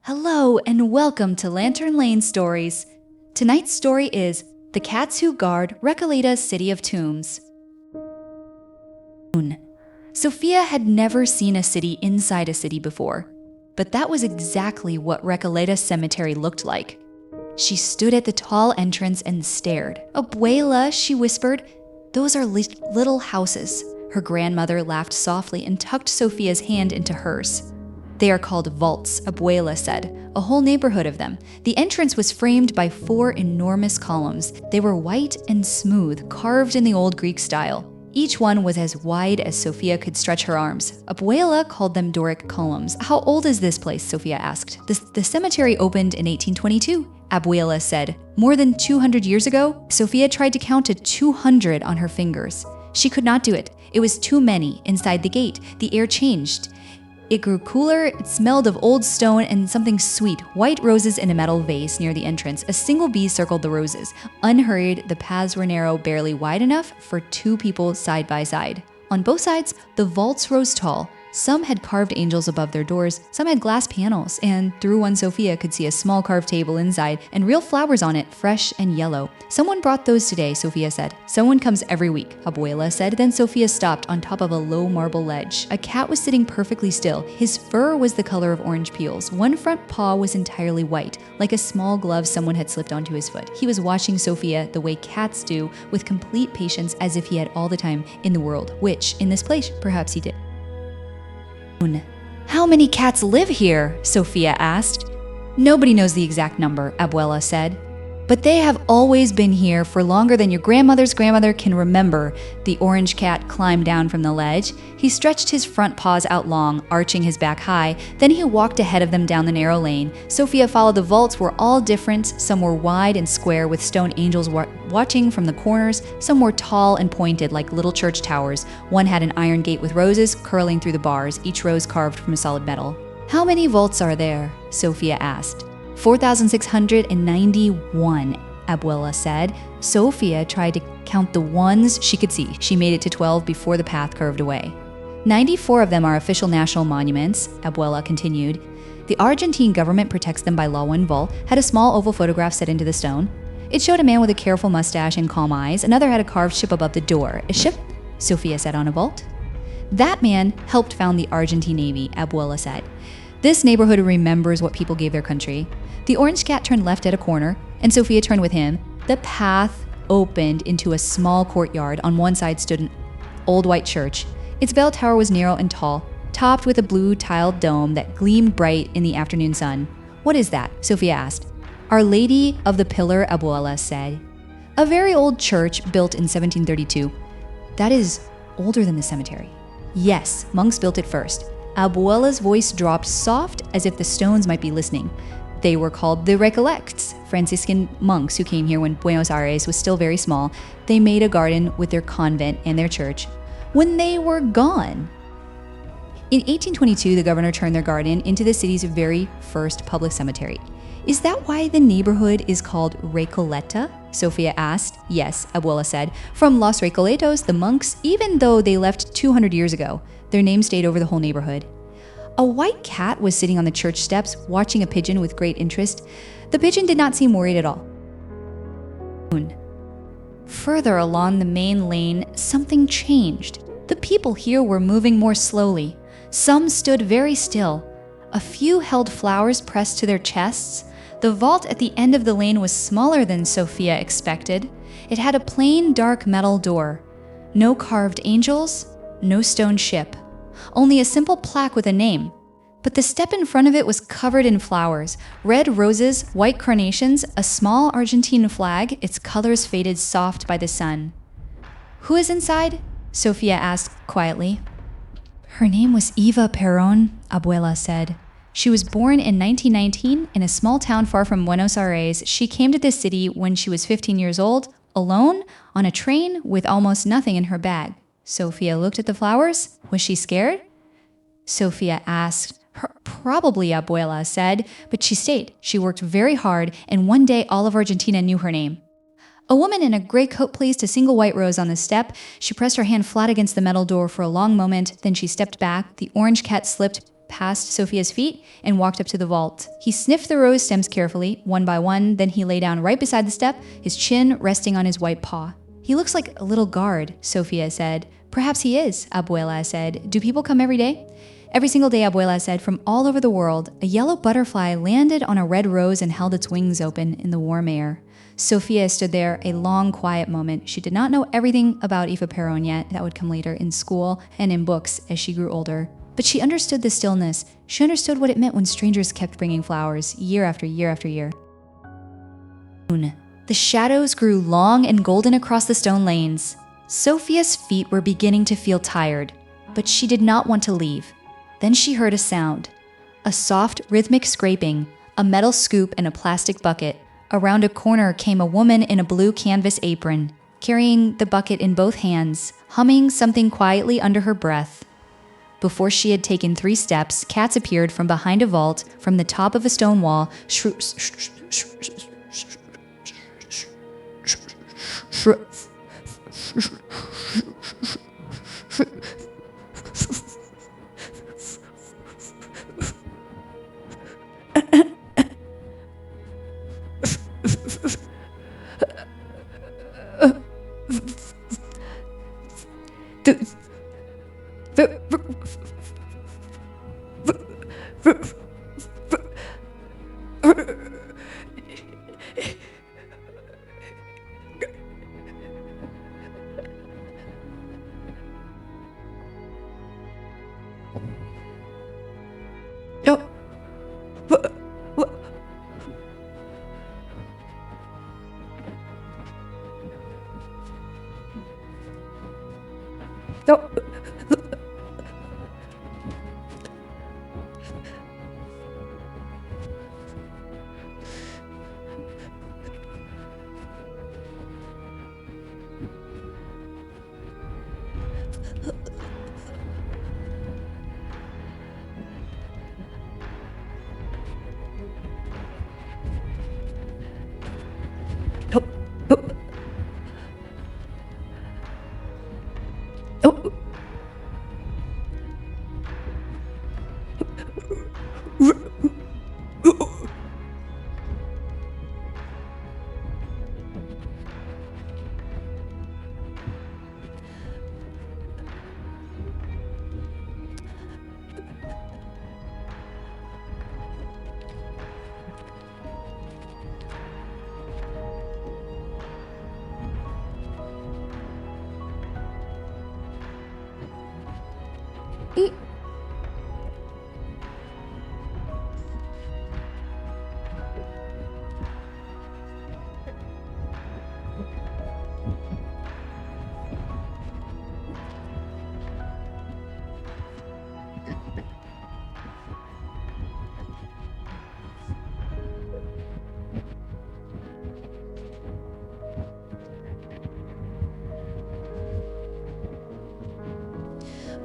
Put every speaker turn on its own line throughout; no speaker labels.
Hello and welcome to Lantern Lane Stories. Tonight's story is The Cats Who Guard Recoleta's City of Tombs. Sofia had never seen a city inside a city before, but that was exactly what Recoleta Cemetery looked like. She stood at the tall entrance and stared. "Abuela," she whispered, "those are little houses." Her grandmother laughed softly and tucked Sofia's hand into hers. "They are called vaults," Abuela said, "a whole neighborhood of them." The entrance was framed by 4 enormous columns. They were white and smooth, carved in the old Greek style. Each one was as wide as Sofia could stretch her arms. Abuela called them Doric columns. "How old is this place?" Sofia asked. The cemetery opened in 1822, Abuela said. "More than 200 years ago?" Sofia tried to count to 200 on her fingers. She could not do it. It was too many inside the gate. The air changed. It grew cooler, it smelled of old stone and something sweet, white roses in a metal vase near the entrance. A single bee circled the roses. Unhurried, the paths were narrow, barely wide enough for 2 people side by side. On both sides, the vaults rose tall. Some had carved angels above their doors, some had glass panels, and through one Sofia could see a small carved table inside and real flowers on it, fresh and yellow. "Someone brought those today," Sofia said. "Someone comes every week," Abuela said. Then Sofia stopped on top of a low marble ledge. A cat was sitting perfectly still. His fur was the color of orange peels. One front paw was entirely white, like a small glove someone had slipped onto his foot. He was watching Sofia the way cats do, with complete patience, as if he had all the time in the world, which, in this place, perhaps he did. "How many cats live here?" Sofia asked. "Nobody knows the exact number," Abuela said. "But they have always been here for longer than your grandmother's grandmother can remember." The orange cat climbed down from the ledge. He stretched his front paws out long, arching his back high. Then he walked ahead of them down the narrow lane. Sofia followed. The vaults were all different. Some were wide and square with stone angels watching from the corners. Some were tall and pointed like little church towers. One had an iron gate with roses curling through the bars, each rose carved from solid metal. "How many vaults are there?" Sofia asked. 4,691, Abuela said. Sofia tried to count the ones she could see. She made it to 12 before the path curved away. 94 of them are official national monuments, Abuela continued. The Argentine government protects them by law. One vault had a small oval photograph set into the stone. It showed a man with a careful mustache and calm eyes. Another had a carved ship above the door. "A ship?" Sofia said. "On a vault?" "That man helped found the Argentine Navy," Abuela said. "This neighborhood remembers what people gave their country." The orange cat turned left at a corner, and Sofia turned with him. The path opened into a small courtyard. On one side stood an old white church. Its bell tower was narrow and tall, topped with a blue tiled dome that gleamed bright in the afternoon sun. "What is that?" Sofia asked. "Our Lady of the Pillar," Abuela said. "A very old church built in 1732. "That is older than the cemetery." "Yes, monks built it first." Abuela's voice dropped soft as if the stones might be listening. "They were called the Recollects, Franciscan monks who came here when Buenos Aires was still very small. They made a garden with their convent and their church when they were gone." In 1822, the governor turned their garden into the city's very first public cemetery. "Is that why the neighborhood is called Recoleta?" Sofia asked. "Yes," Abuela said. "From Los Recoletos, the monks, even though they left 200 years ago, their name stayed over the whole neighborhood." A white cat was sitting on the church steps, watching a pigeon with great interest. The pigeon did not seem worried at all. Further along the main lane, something changed. The people here were moving more slowly. Some stood very still. A few held flowers pressed to their chests. The vault at the end of the lane was smaller than Sofia expected. It had a plain, dark metal door. No carved angels, no stone ship. Only a simple plaque with a name. But the step in front of it was covered in flowers. Red roses, white carnations, a small Argentine flag, its colors faded soft by the sun. "Who is inside?" Sofia asked quietly. "Her name was Eva Perón," Abuela said. "She was born in 1919 in a small town far from Buenos Aires. She came to this city when she was 15 years old, alone, on a train with almost nothing in her bag." Sofia looked at the flowers. Was she scared? Sofia asked. Probably, Abuela said, but she stayed. She worked very hard, and one day all of Argentina knew her name. A woman in a gray coat placed a single white rose on the step. She pressed her hand flat against the metal door for a long moment, then she stepped back. The orange cat slipped past Sofia's feet and walked up to the vault. He sniffed the rose stems carefully, one by one, then he lay down right beside the step, his chin resting on his white paw. He looks like a little guard, Sofia said. Perhaps he is, Abuela said. Do people come every day? Every single day, Abuela said, from all over the world, a yellow butterfly landed on a red rose and held its wings open in the warm air. Sofia stood there a long, quiet moment. She did not know everything about Eva Perón yet. That would come later in school and in books as she grew older. But she understood the stillness. She understood what it meant when strangers kept bringing flowers, year after year after year. The shadows grew long and golden across the stone lanes. Sofia's feet were beginning to feel tired, but she did not want to leave. Then she heard a sound. A soft, rhythmic scraping, a metal scoop and a plastic bucket. Around a corner came a woman in a blue canvas apron, carrying the bucket in both hands, humming something quietly under her breath. Before she had taken 3 steps, cats appeared from behind a vault, from the top of a stone wall.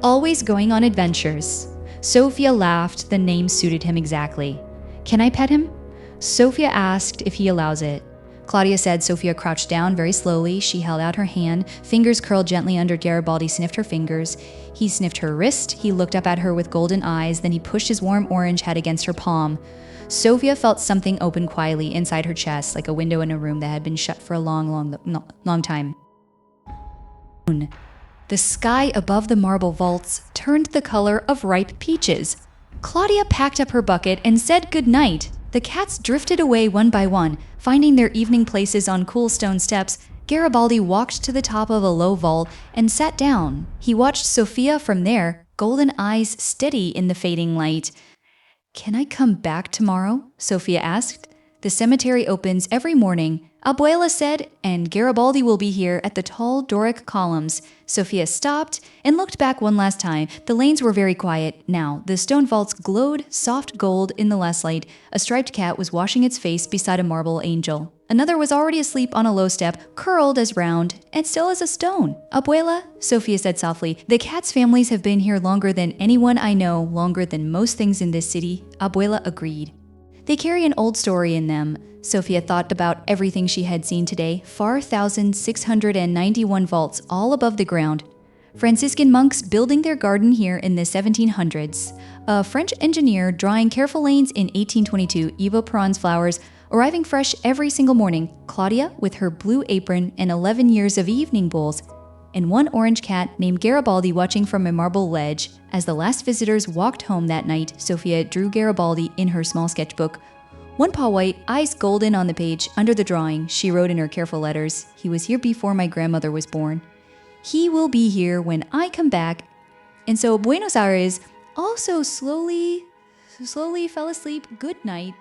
Always going on adventures. Sofia laughed. The name suited him exactly. Can I pet him? Sofia asked if he allows it. Claudia said. Sofia crouched down very slowly. She held out her hand. Fingers curled gently under. Garibaldi sniffed her fingers. He sniffed her wrist. He looked up at her with golden eyes. Then he pushed his warm orange head against her palm. Sofia felt something open quietly inside her chest, like a window in a room that had been shut for a long time. The sky above the marble vaults turned the color of ripe peaches. Claudia packed up her bucket and said goodnight. The cats drifted away one by one, finding their evening places on cool stone steps. Garibaldi walked to the top of a low vault and sat down. He watched Sofia from there, golden eyes steady in the fading light. Can I come back tomorrow? Sofia asked. The cemetery opens every morning, Abuela said, and Garibaldi will be here at the tall Doric columns. Sofia stopped and looked back one last time. The lanes were very quiet now. The stone vaults glowed soft gold in the last light. A striped cat was washing its face beside a marble angel. Another was already asleep on a low step, curled as round and still as a stone. Abuela, Sofia said softly, the cats' families have been here longer than anyone I know, longer than most things in this city. Abuela agreed. They carry an old story in them. Sofia thought about everything she had seen today, 4,691 vaults all above the ground. Franciscan monks building their garden here in the 1700s, a French engineer drawing careful lanes in 1822, Eva Perón's flowers arriving fresh every single morning, Claudia with her blue apron and 11 years of evening bowls, and one orange cat named Garibaldi watching from a marble ledge. As the last visitors walked home that night, Sofia drew Garibaldi in her small sketchbook. One paw white, eyes golden on the page. Under the drawing, she wrote in her careful letters, "He was here before my grandmother was born. He will be here when I come back." And so Buenos Aires also slowly fell asleep. Good night.